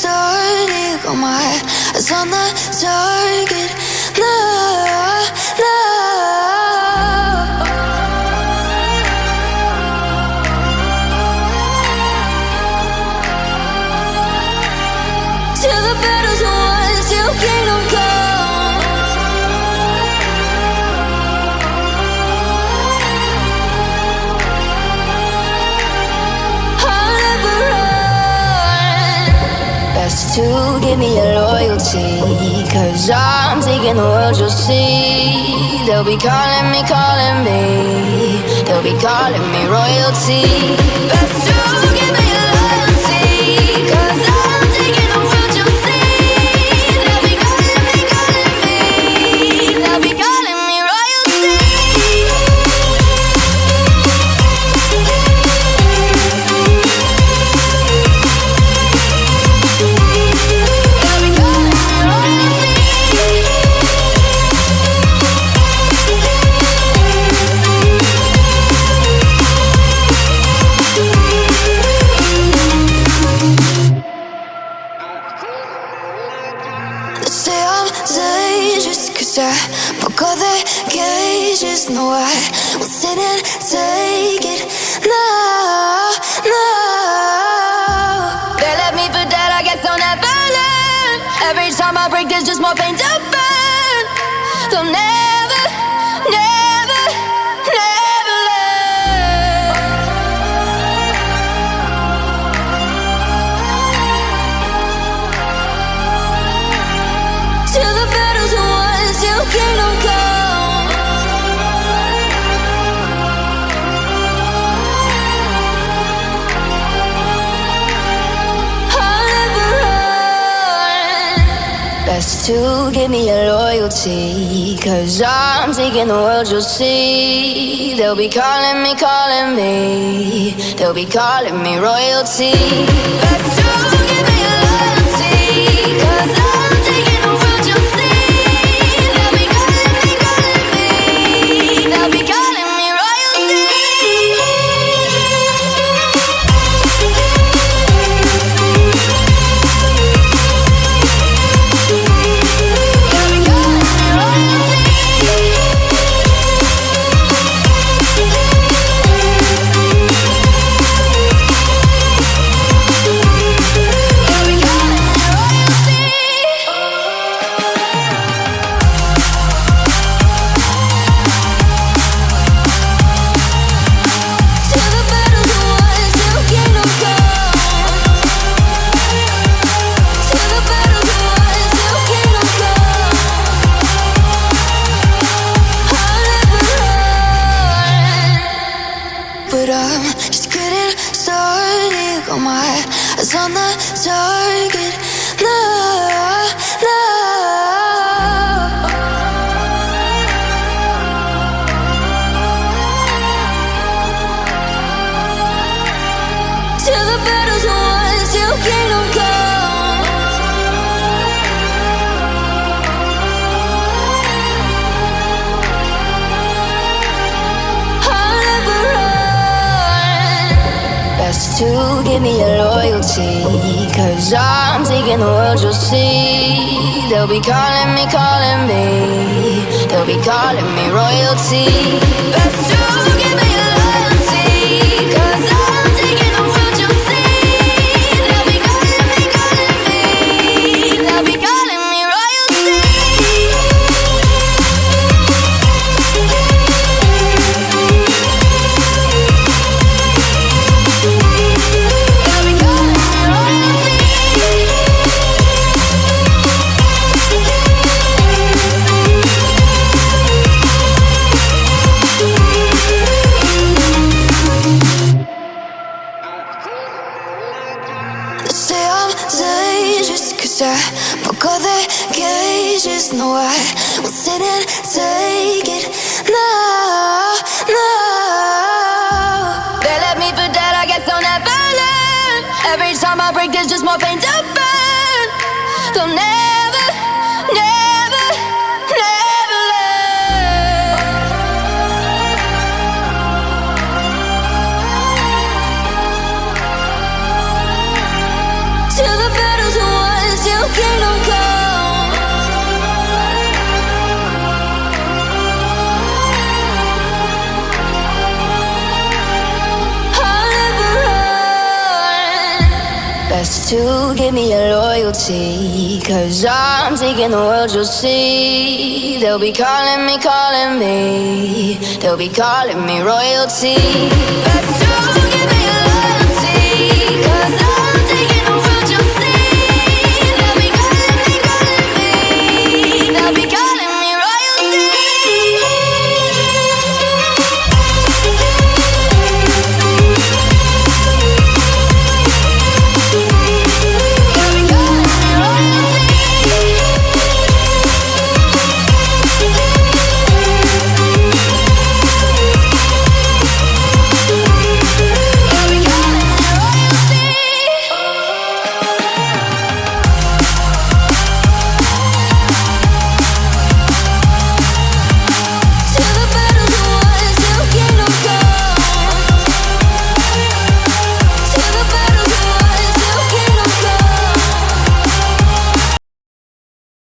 started, got my eyes on the target. No, no. Till the battle's won, till kingdom come. I'll never run. Best to give me your loyalty, 'cause I'm taking the world, you'll see. They'll be calling me, they'll be calling me royalty. Best to give me your loyalty, 'cause I'm taking the world, you'll see. They'll be calling me, they'll be calling me royalty. They'll be calling me royalty. They say I'm dangerous, 'cause I broke all their cages. No, I won't sit and take it. No, no. They left me for dead, I guess I'll never learn. Every time I break, there's just more pain to burn. They'll never, never, never learn. Till the battle's won, till kingdom come. I'll never run. Best to give me your loyalty, 'cause I'm taking the world, you'll see. They'll be calling me, they'll be calling me royalty. Best to give me your loyalty, 'cause I'm taking the world, you'll see. They'll be calling me, they'll be calling me royalty. They'll be calling me royalty. They'll be calling me royalty. Till the battle's won, till kingdom come. Till the battle's won, till kingdom come. I'll never run. But I'm just getting started, got my eyes on the target. No, no. Till the battle's won, till kingdom come. I'll never run. Best to give me your loyalty, 'cause I'm taking the world, you'll see. They'll be calling me, they'll be calling me royalty. Best to give me your loyalty, 'cause I'm taking the world, you'll see. They'll be calling me, they'll be calling me royalty. They'll be calling me royalty. They say I'm dangerous, 'cause I broke all their cages. No, I won't sit and take it. No, no. They left me for dead, I guess I'll never learn. Every time I break, there's just more pain to burn. They'll never, never, never learn. Till the battle's won. Best to give me your loyalty, 'cause I'm taking the world, you'll see. They'll be calling me, calling me. They'll be calling me royalty.